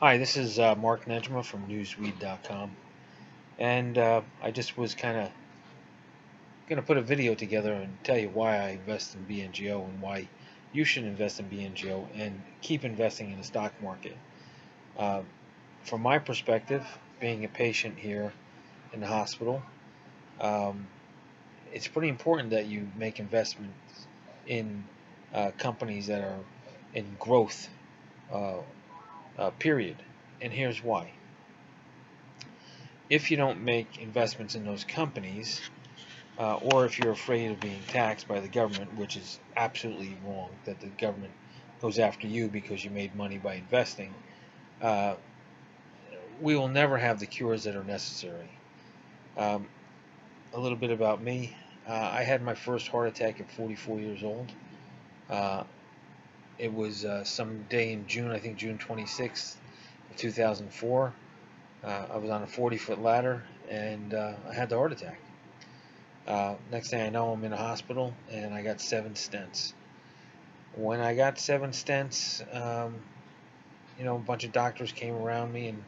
Hi, this is Mark Nejmeh from newsweed.com, and I just was kind of going to put a video together and tell you why I invest in BNGO and why you should invest in BNGO and keep investing in the stock market. Uh, from my perspective, being a patient here in the hospital, um, it's pretty important that you make investments in companies that are in growth, uh, period. And here's why. If you don't make investments in those companies, or if you're afraid of being taxed by the government, which is absolutely wrong, that the government goes after you because you made money by investing, uh, we will never have the cures that are necessary. Um, a little bit about me. I had my first heart attack at 44 years old. Uh, it was some day in June, I think June 26th of 2004. I was on a 40-foot ladder and I had the heart attack. Next thing I know, I'm in a hospital and I got 7 stents. When I got 7 stents, a bunch of doctors came around me and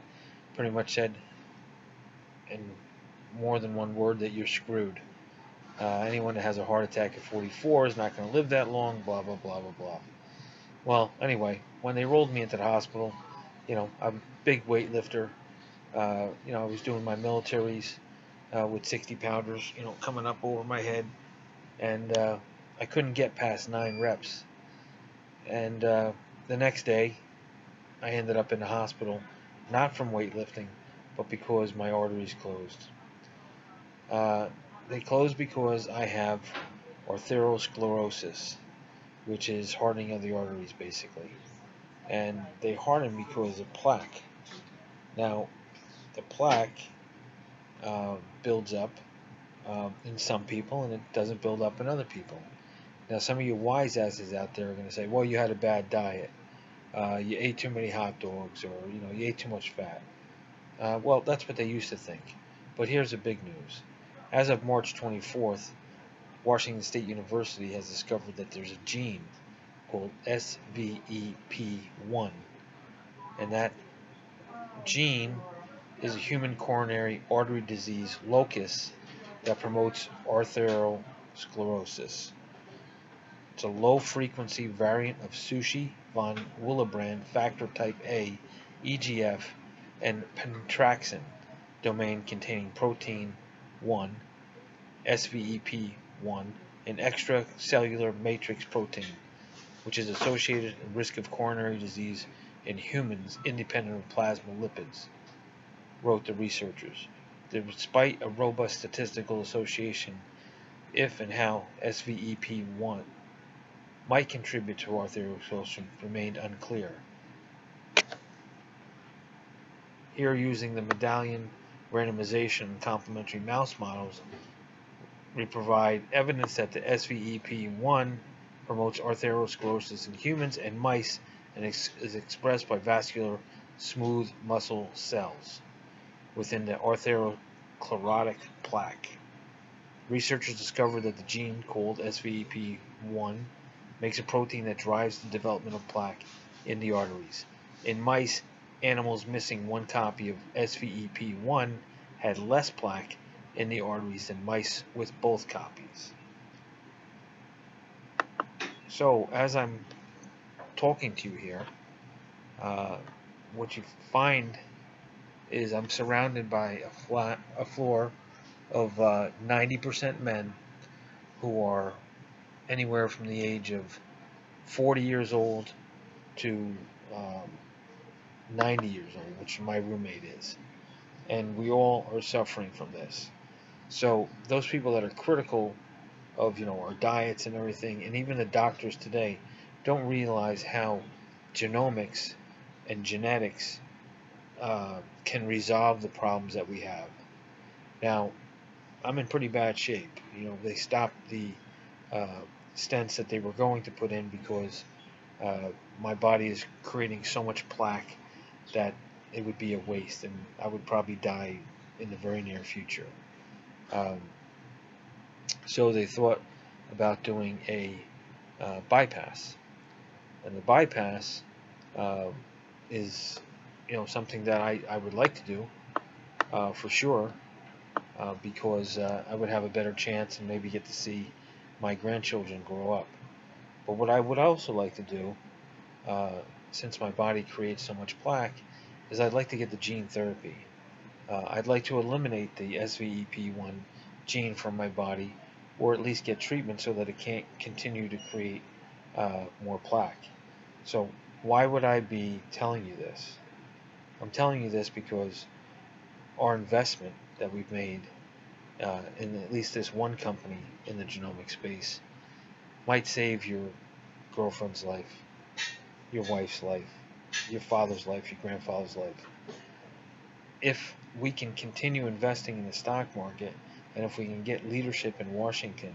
pretty much said, in more than one word, that you're screwed. Anyone that has a heart attack at 44 is not going to live that long, blah, blah, blah, blah, blah. Well, anyway, when they rolled me into the hospital, I'm a big weightlifter. I was doing my militaries with 60-pounders, coming up over my head. And I couldn't get past 9 reps. And the next day, I ended up in the hospital, not from weightlifting, but because my arteries closed. They closed because I have atherosclerosis, which is hardening of the arteries, basically. And they harden because of plaque. Now, the plaque builds up in some people, and it doesn't build up in other people. Now, some of you wise asses out there are going to say, well, you had a bad diet. You ate too many hot dogs, or, you ate too much fat. Well, that's what they used to think. But here's the big news. As of March 24th, Washington State University has discovered that there's a gene called SVEP1. And that gene is a human coronary artery disease locus that promotes atherosclerosis. It's a low-frequency variant of Sushi von Willebrand factor type A, EGF, and pentraxin domain containing protein 1, SVEP1, an extracellular matrix protein, which is associated with risk of coronary disease in humans independent of plasma lipids, wrote the researchers. Despite a robust statistical association, if and how SVEP1 might contribute to atherosclerosis remained unclear. Here, using the medallion randomization and complementary mouse models, we provide evidence that the SVEP1 promotes atherosclerosis in humans and mice and is expressed by vascular smooth muscle cells within the atherosclerotic plaque. Researchers discovered that the gene called SVEP1 makes a protein that drives the development of plaque in the arteries. In mice, animals missing one copy of SVEP1 had less plaque in the arteries than mice with both copies. So, as I'm talking to you here, what you find is I'm surrounded by a floor of 90% men who are anywhere from the age of 40 years old to 90 years old, which my roommate is. And we all are suffering from this. So those people that are critical of our diets and everything, and even the doctors today, don't realize how genomics and genetics can resolve the problems that we have. Now, I'm in pretty bad shape. They stopped the stents that they were going to put in because my body is creating so much plaque that it would be a waste, and I would probably die in the very near future. So they thought about doing a bypass, and the bypass is something that I would like to do for sure, because I would have a better chance and maybe get to see my grandchildren grow up. But what I would also like to do, uh, since my body creates so much plaque, is I'd like to get the gene therapy. I'd like to eliminate the SVEP1 gene from my body, or at least get treatment so that it can't continue to create more plaque. So why would I be telling you this? I'm telling you this because our investment that we've made in at least this one company in the genomic space might save your girlfriend's life, your wife's life, your father's life, your grandfather's life. If we can continue investing in the stock market, and if we can get leadership in Washington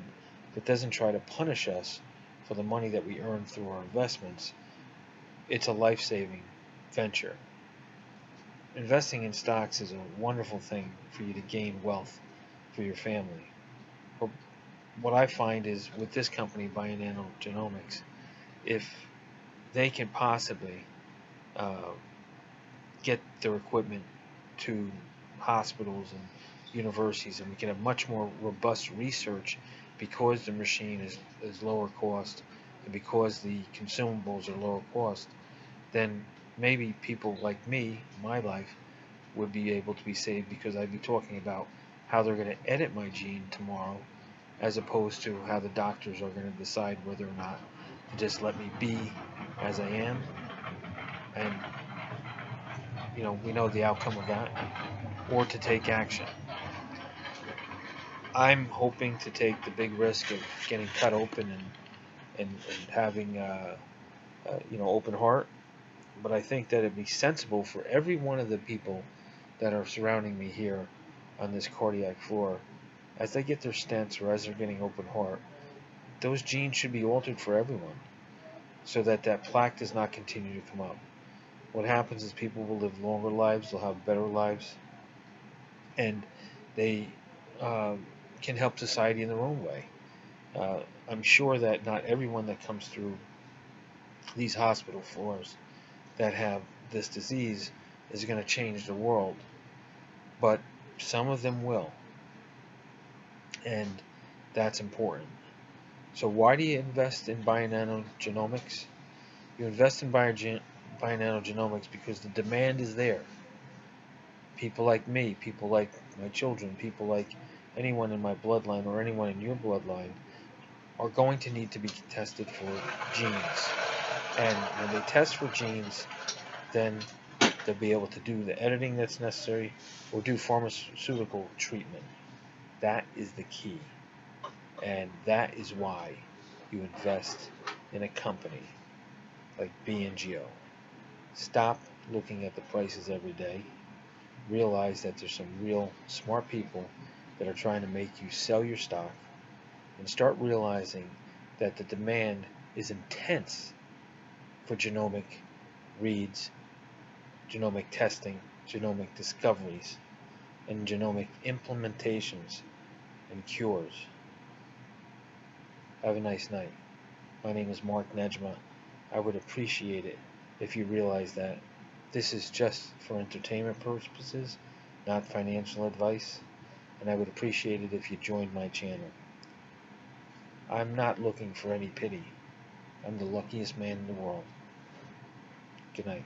that doesn't try to punish us for the money that we earn through our investments, it's a life-saving venture. Investing in stocks is a wonderful thing for you to gain wealth for your family. But what I find is with this company, Bionano Genomics, if they can possibly get their equipment to hospitals and universities, and we can have much more robust research because the machine is lower cost and because the consumables are lower cost, then maybe people like me, my life, would be able to be saved, because I'd be talking about how they're going to edit my gene tomorrow, as opposed to how the doctors are going to decide whether or not to just let me be as I am. And we know the outcome of that, or to take action. I'm hoping to take the big risk of getting cut open and having open heart, but I think that it'd be sensible for every one of the people that are surrounding me here on this cardiac floor, as they get their stents or as they're getting open heart, those genes should be altered for everyone, so that that plaque does not continue to come up. What happens is people will live longer lives, they'll have better lives, and they can help society in their own way. I'm sure that not everyone that comes through these hospital floors that have this disease is going to change the world, but some of them will, and that's important. So why do you invest in Bionano Genomics? You invest in Bionano Genomics because the demand is there. People like me, people like my children, people like anyone in my bloodline or anyone in your bloodline are going to need to be tested for genes. And when they test for genes, then they'll be able to do the editing that's necessary or do pharmaceutical treatment. That is the key. And that is why you invest in a company like BNGO. Stop looking at the prices every day. Realize that there's some real smart people that are trying to make you sell your stock, and start realizing that the demand is intense for genomic reads, genomic testing, genomic discoveries, and genomic implementations and cures. Have a nice night. My name is Mark Nejmeh. I would appreciate it if you realize that this is just for entertainment purposes, not financial advice, and I would appreciate it if you joined my channel. I'm not looking for any pity. I'm the luckiest man in the world. Good night.